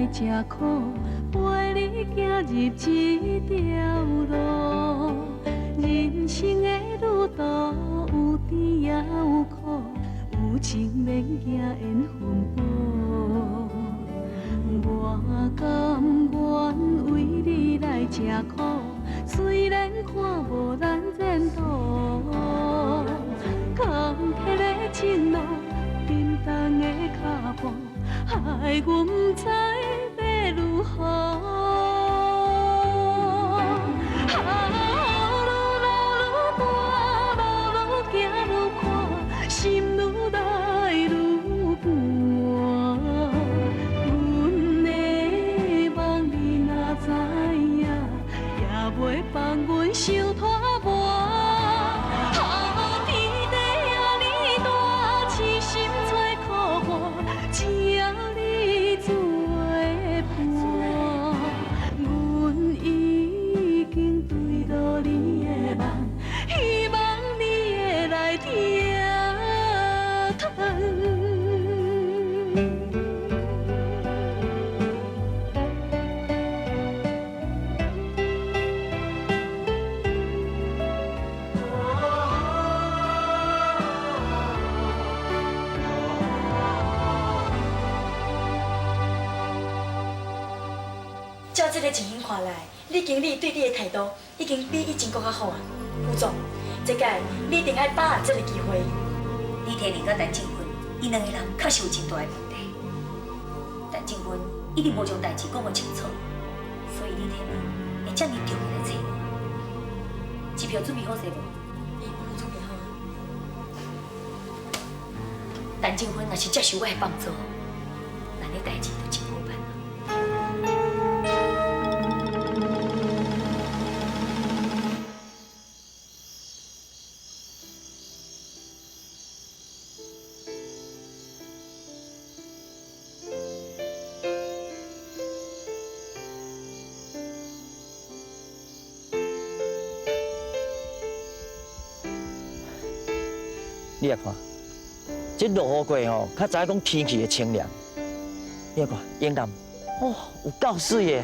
来吃苦，陪你行入这条路。人生的路途有甜也有苦，有情免惊缘分薄。我甘愿为你来吃苦，虽然看无咱前途。坎坷的情路，沉重的脚步，害阮不知要如何。心愈来愈寒，阮的梦你若知影，也袂放阮受拖磨。天地遐尼大，痴心做苦活，只要你做伴。阮已经对落你的梦，希望你会来听。照这个情形看来，李经理对你的态度已经比以前更较好啊。副总，这届你一定要把握这个机会。李天林甲陈静芬，伊两个人确实有真大的问题。陈静芬一直无将代志讲个清楚，所以李天林会这么重要来找我。机票准备好势无？我准备好啊。陈静芬若是接受我的帮助，咱的代志就真好办啦。你来看，这落雨过吼，较早讲天气的清凉。你来看，樱兰，哦，有够水的。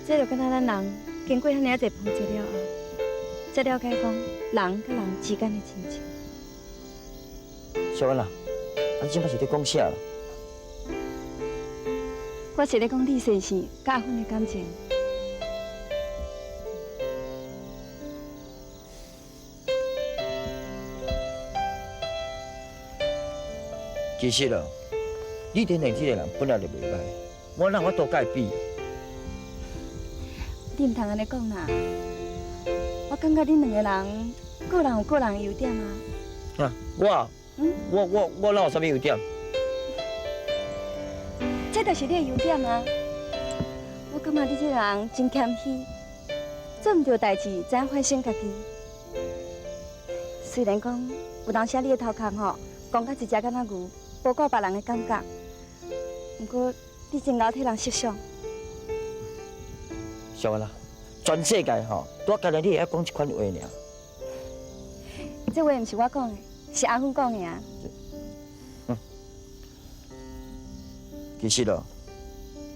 这就敢若咱人经过遐尔侪波折了后，才了解讲人甲人之间的亲情。小婉啊，你即摆是咧讲啥啦？我是咧讲李先生甲阿芬的感情。其实哦，李天林这个人本来就袂歹，我哪我多甲伊比？你唔通安尼讲啦！我感觉恁两个人个人有个人的优点啊。啊，我哪有啥物优点？这就是你的优点啊！我感觉你这个人真谦虚，做唔对代志，知影反省家己。虽然讲有当时你的头壳吼，讲甲一只敢若牛，无顾别人的感觉，不过你真够替人设想。小婉啦，全世界吼，拄啊，干那你会晓讲一款话尔。这话唔是我讲的，是阿芬讲的啊。其实咯，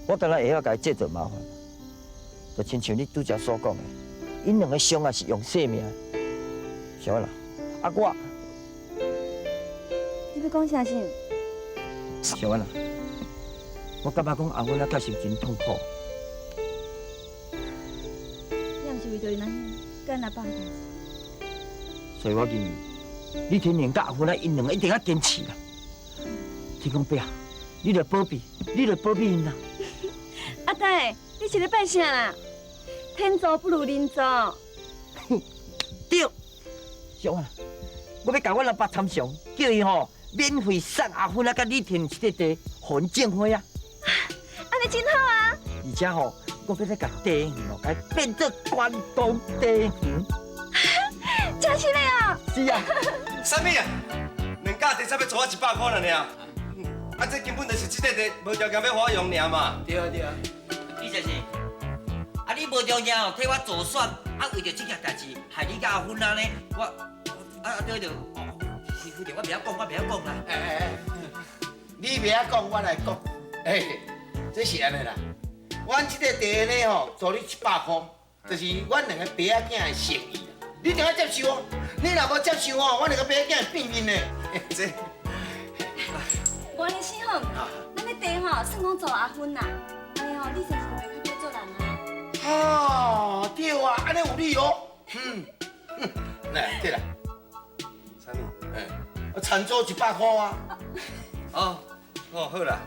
我敢若会晓甲伊制造麻烦，就亲像你拄则所讲的，因两个相爱是用性命。小啦，啊我，你要讲啥事？小婉啦，我感觉讲阿芬啊确实真痛苦。你也毋是为着因安尼，跟人放代志。所以我认为，李天林甲阿芬啊，因两个一定要坚持啦。天公伯啊！你着保庇因啦。阿呆，你是咧拜啥啦？天助不如人助。对，小啊，我要甲我老爸参详，叫伊吼免费送阿芬啊，甲李天这个地，互因种花啊。安尼真好啊！而且吼，我要再甲地园哦，甲伊变做关东地园。真是的哦。是啊。啥物啊？两架地才要租我100块了呢。啊，这根本就是这个地无条件要我用尔嘛。对啊对啊。李先生，啊你无中央哦替我助选，啊为着这件代志害你甲阿芬啊呢，我对，我袂晓讲啦。你袂晓讲，我来讲。这是安尼啦。阮这个地呢吼，租你100块，就是阮两个爸仔囝的诚意啦。你一定要接受哦。你若无接受哦，阮两个爸仔囝会变面的。这无尼先好，咱的地吼算讲做阿芬啦，安尼吼你先生袂较做人啊。哦，对啊，安尼有理哦。来，对啦，啥物？餐桌100块啊。哦，好啦。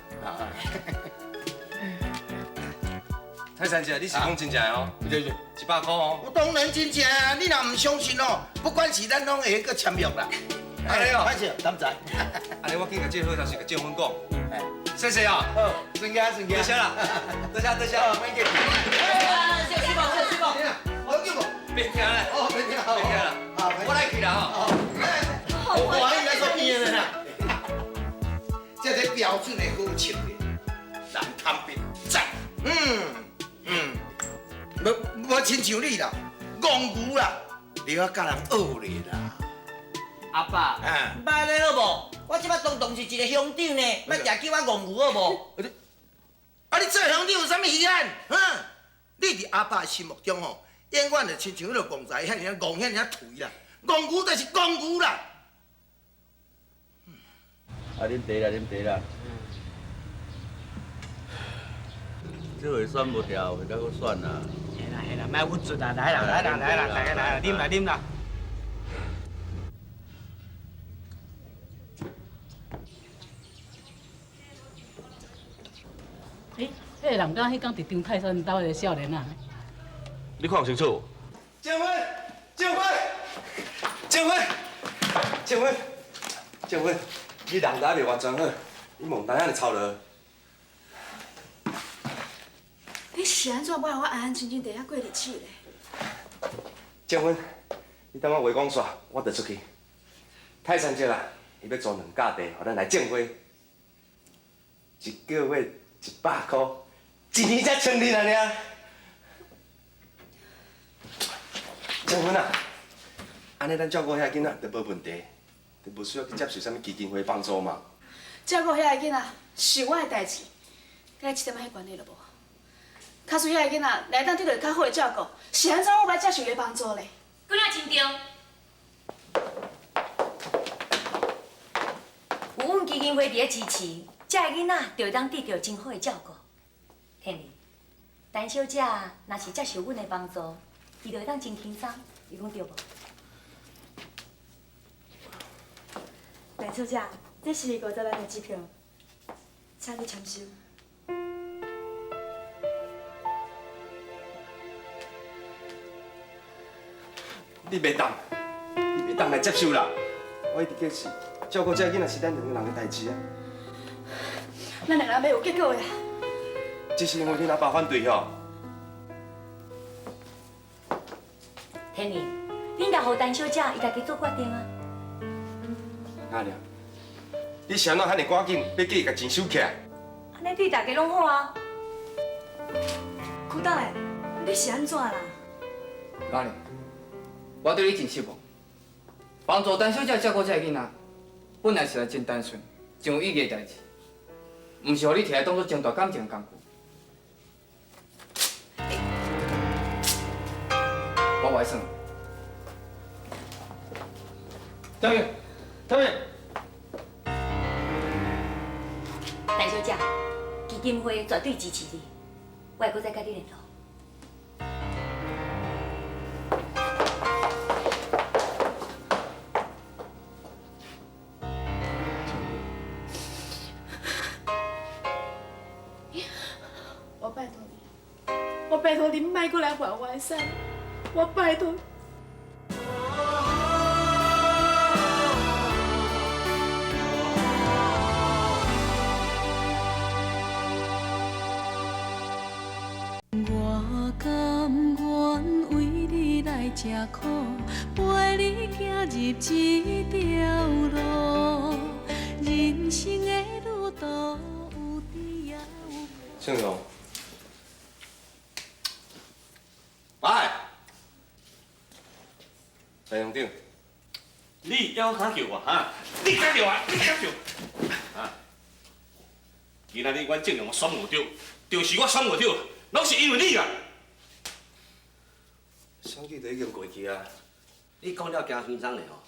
泰山姐，你是讲真正的哦？对对。100块哦。我当然真正啊，你若唔相信哦，不管是咱拢会个签约啦。安尼哦，歹势，敢知？安尼我紧甲这个好消息甲建芬讲。谢谢啊。好，顺家顺家。多谢啦，多谢多谢。免客气。小师傅，小师傅，好叫无？别听啦。哦，别听，别听啦。我来去啦吼。我应该说变的啦。这是标准的好笑的，人贪便赞。无亲像你啦，戆牛啦，你要甲人学咧啦。阿爸，捌咧好无？我即摆当是一个乡长呢，莫常叫我戆牛好无？啊，你做乡长有啥物遗憾？你伫阿爸心目中吼，永远就亲像迄个戆仔遐尔戆遐尔颓啦，戆牛就是戆牛啦。啊，啉茶啦，啉茶啦。这回选无掉，会甲搁选啦。系啦，莫郁卒啊！来啦，啉啦，啉啦。迄个人敢迄天伫张泰山兜个少年啊？你看清楚。建芬，你人才袂完全好，你梦单安尼操劳。你是安怎要我安安静静伫遐过日子咧？建芬，你等我话讲煞，我就出去。泰山姐啦，伊要租2架地，互咱来种花，一个月100块，一年才1000二尔。建芬啊，安尼咱照顾遐囡仔就无问题，就无需要去接受啥物基金会帮助嘛。照顾遐个囡仔是我的代志，甲你一点仔迄关系都无。卡厝遐个囡仔来当得到较好的照顾，是安怎我要接受伊的帮助咧？囡仔真对。有阮基金会伫咧支持，这个囡仔就会当得到真好的照顾。天理，陈小姐若是接受阮的帮助，伊就会当真轻松，你讲对无？陈小姐，这是50万的支票，请你签收。你袂当来接受啦！我一直计是照顾这个囡仔是咱2个人的代志啊。咱2个要有结果的。只是因为恁阿爸反对吼。天理，恁家互陈小姐伊家己做决定啊。哪样？你是安怎遐尼赶紧要叫伊甲钱收起来？安尼对大家拢好啊。苦等的，你是安怎啦？老娘，我对你真失望。帮助陈小姐照顾这个囡仔，本来是件真单纯、真有意义的代志，唔是互你摕来当做争大感情的工具。我外算。张宇，陈小姐，基金会绝对支持你，我会搁再甲你联络。我拜托你莫过来还我的伞，我拜托。我甘愿为你来吃苦，陪你行入这条路，人生的路途有甜也有苦。庆荣。哎，陈乡长，你要卡叫我哈？你敢叫我？你敢叫？啊！今仔日阮正阳选无着，就是我选无着，拢是因为你啊！选举都已经过去啊，你讲了惊心脏的吼，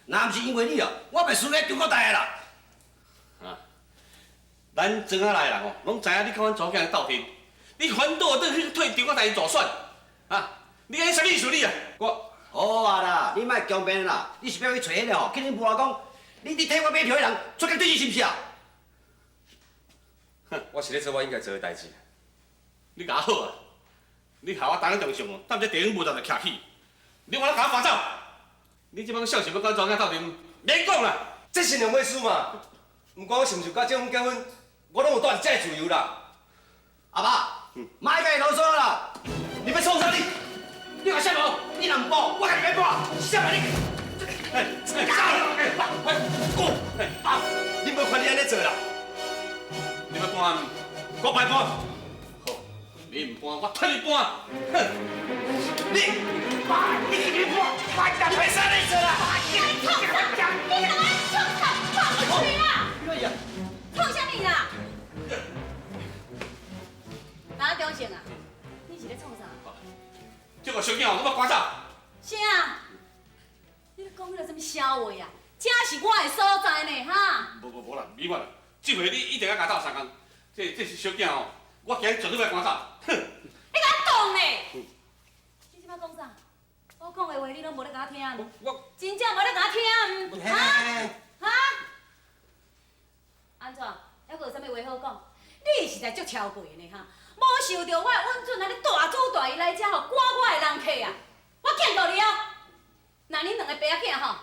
若毋是因为你哦，我袂输给中国大个啦。啊，咱庄仔来人哦，拢知影你甲阮祖囝斗阵，你反倒倒去退中国大做选，啊，你安啥物意思你啊？我好啊啦，你莫强辩啦，你是要去找迄个吼，去恁母老讲，你替我买票的人出个对你是毋是啊？哼，我是咧做我应该做的代志。你甲我好啊！你害我当日中上哦，等这电影幕就徛起，你我甲我赶走。你即摆笑想要甲庄家斗阵，免讲啦。这是两码事嘛。毋管我是毋是甲政府结婚，我拢有带遮自由啦。阿爸，莫甲伊啰嗦啦！你要创啥你？你话啥无？你若毋报，我甲你免报。啥物你？爸，你无看你安尼做啦？你要搬，我摆搬。好，你唔搬，我替你搬。哼！你搬，你去搬，我甲袂使你做啦。你创啥？你哪会创啥？放我去啦！创啥物啦？哪中性啊？你是咧创啥？这个小囝我要赶走。啥？你咧讲迄个什么笑话啊？这是我的所在呢，哈！无啦，咪我啦，这回你一定要甲斗3工。这是小囝哦，我今日绝对要赶走。哼！你甲我讲咧！你即摆讲啥？我讲的话你拢无咧甲我听，我真正无咧甲我听，哈？哈？安怎？还阁有啥物话好讲？你实在足超过呢哈！无受到我的允准，安尼大主大意来遮吼，赶我的人客啊！我见过你哦。那恁两个爸仔吼，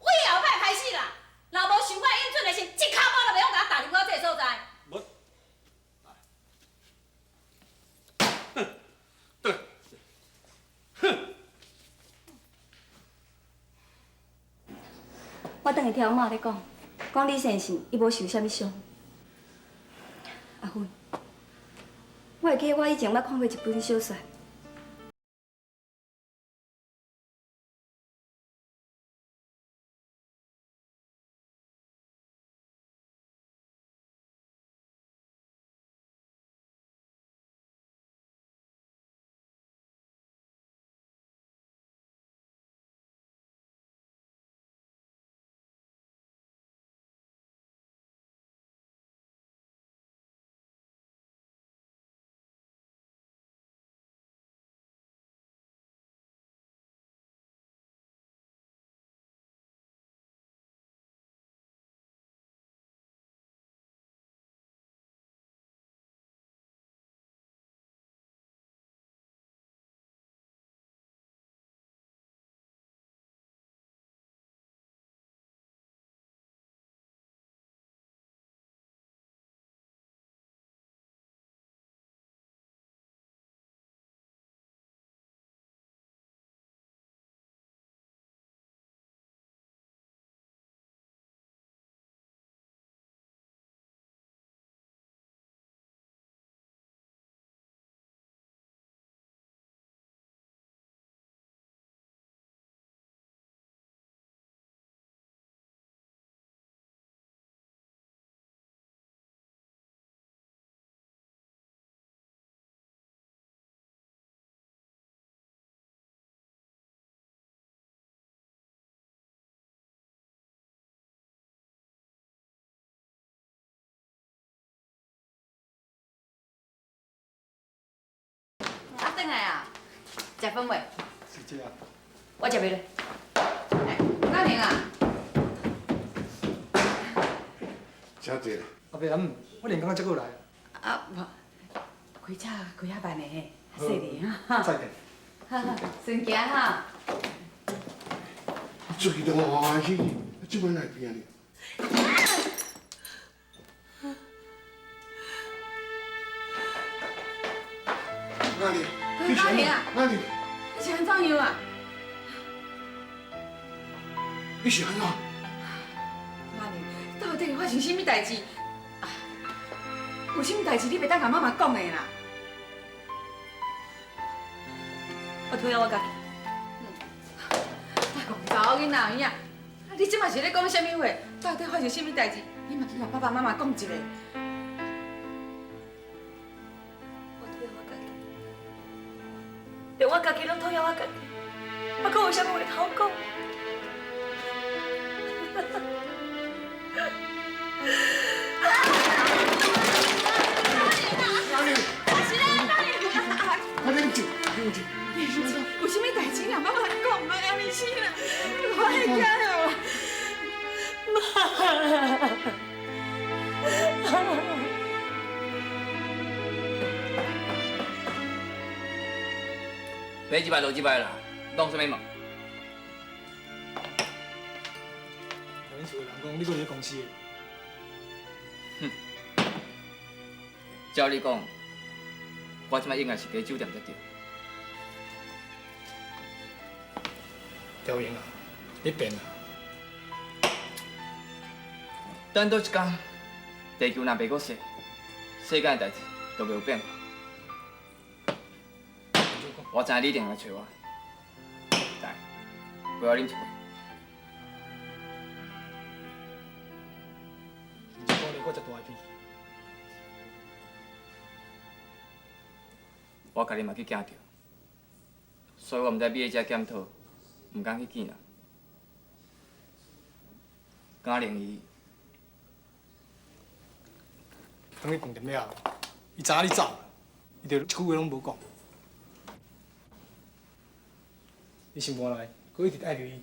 为后摆开始啦，若无受我的允准的，是一骹毛都袂用甲我踏入我这个所在。我，哼，对，哼。我等下听我妈咧讲李先生伊无受啥物伤。阿芬，我会记得我以前捌看过一本小说。转来啊，食饭未？是这啊。我食袂落。哪能啊？小姐，阿伯阿姆，我连刚刚才过来。啊，无，开车开遐慢的嘿，细哩哈。再见。好好，顺行哈。出去都我欢喜，这摆来变哩。哪里？哪里啊？哪里？你是安怎样啊？你是安怎？哪里？到底发生什么代志？有什么代志你袂当甲妈妈讲的啦？我推我家己。查某囡仔囝，你即马是咧讲什么话？到底发生什么代志？你嘛去甲爸爸妈妈讲一下。还阁有啥物话通讲？快冷静，冷静。有啥物代志啊？妈妈讲，妈要你死啦！我会惊哦。买一摆落一摆啦，弄什么梦？恁厝的人讲你搁伫公司的，照你讲，我即摆应该是伫酒店才对。调英啊，你变啊！等到一天，地球若袂搁洗，世间的代志都袂有变化。我知影你一定来找我，来，陪我啉一杯。一个月我才大一片。我家己嘛去惊着，所以我毋知美在遮检讨，毋敢去见人。敢灵伊，等你讲点了，伊知影你走，伊就一句话拢无讲。你心肝内，佮一直爱着伊。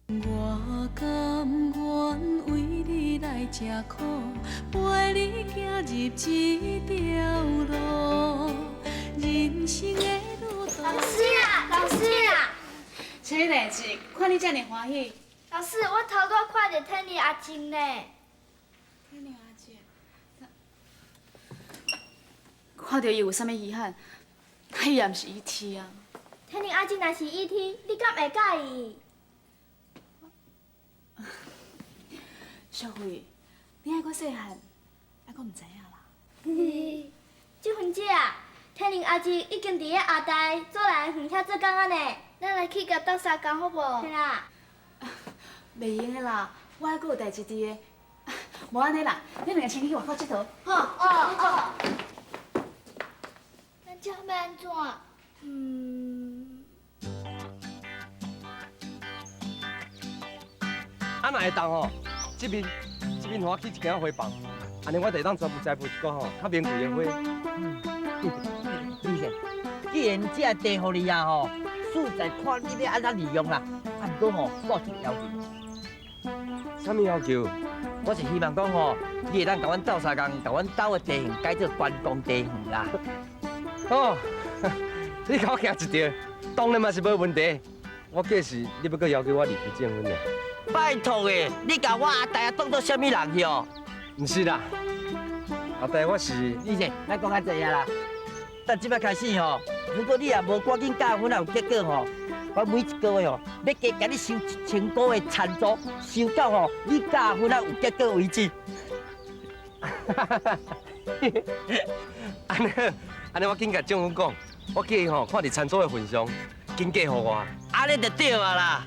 我甘愿为你来吃苦，陪你行入这条路，人生的路途。老师啊，老师啊！啥代志？看你遮尔欢喜。老师，我头拄看到天尼阿静呢。天尼阿静，看到伊有啥物遗憾？伊也毋是 ET 啊。天尼阿静若是 ET， 你敢会介意？小慧，你还阁细汉，还阁毋知影啦。这份姐啊，天宁阿姊已经伫咧后台做来远遐做工啊呢，咱来去甲斗相共好无？是啦。袂用的啦，我还阁有代志伫个。无安尼啦，恁两个先去外口佚佗，吼。哦。咱这要安怎？啊，若会当吼，这边互我起一间花房，安尼我就当全部栽培一个吼较名贵的花。李先，既然这地互你啊吼，实在看你要安怎利用啦。啊，不过吼，我有一个要求。啥物要求？我是希望讲吼，你会当甲阮斗相共，甲阮斗的地形改做观光地形啦。哦，你甲我行一条，当然嘛是无问题。我计是你要搁要求我离开结婚呢。拜托诶，你甲我阿大爷当做什么人去哦？毋是啦，阿大我是。李先，咱讲较济啊啦。但即摆开始吼，如果你也无赶紧结婚，也有结果吼，我每一个月吼要加甲你收1000个的餐租，收到吼你结婚啊有结果为止。安尼我紧甲政府讲，我叫伊吼看伫餐桌的份上，紧嫁互我。安尼就对啊啦。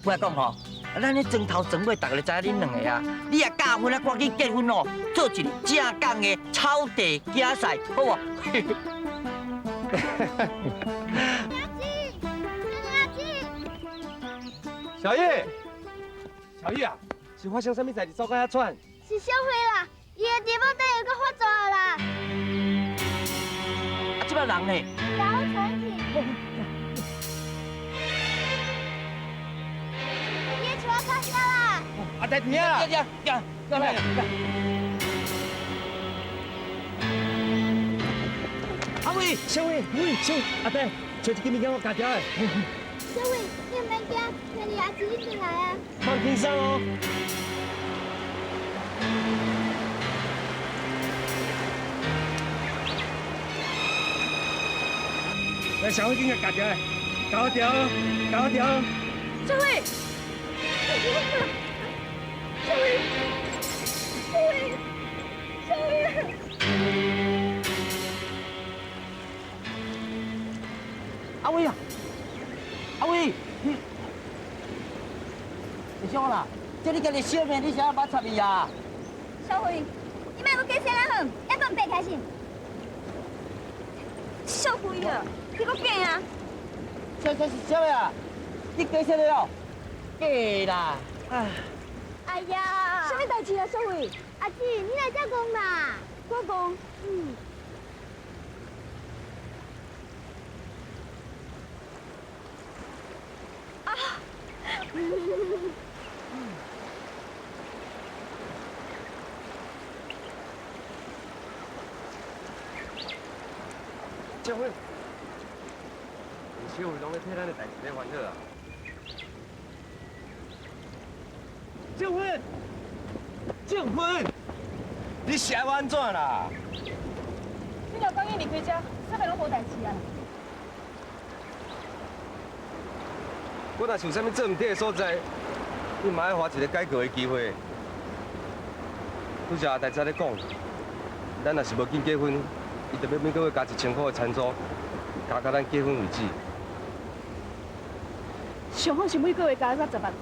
我讲吼，咱咧装头装尾，大家就知影恁两个啊。你也结婚啊，赶紧结婚哦，做一个正港的草地竞赛，好无？小叶，小叶啊，是发生啥物代志走到遐喘？是小慧啦，伊的地方底有个发作啦。啊，即摆人呢？然后传去。叶球开下啦！啊，在边啊！过来。阿伟，小伟，小伟，阿弟，找一支物件我加条的。小伟，你唔免惊，天尼阿姊一定来啊！放轻松哦。来，小伟，紧个加条的，搞条，搞条。小慧，小慧，小慧，小慧。阿伟啊，阿伟，你啥啦？这你家己小命，你啥捌插伊啊？小慧，你莫搁顿，一顿白开心。小鬼啊，你个假啊！这是啥呀？你假啥了？假啦！哎呀，什么代志啊，小伟？阿姊，你来这讲啦？我讲，结婚，小伟拢咧替咱的代志咧烦恼啊。结婚，结婚，你是要安怎啦？你老公已离开家，啥物拢无代志啊。我若是有啥物做唔对的所在，你嘛要花一个改过的机会。拄则阿大仔咧讲，咱若是无紧结婚，伊就要每个月加1000块的餐租，加到咱结婚为止。上好是每个月加到10万块，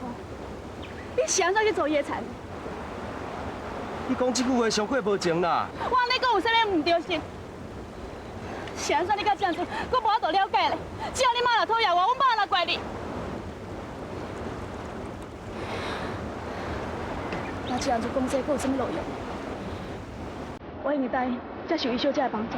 你是安怎去做伊的菜？你讲这句话上过无情啦！我安尼讲有啥物唔对心？是安怎你甲这样做，我无法度了解咧。只要你妈若讨厌我，我妈哪怪你？那这样做讲这，佫有啥物路用？我愿意答应接受伊小姐的帮助。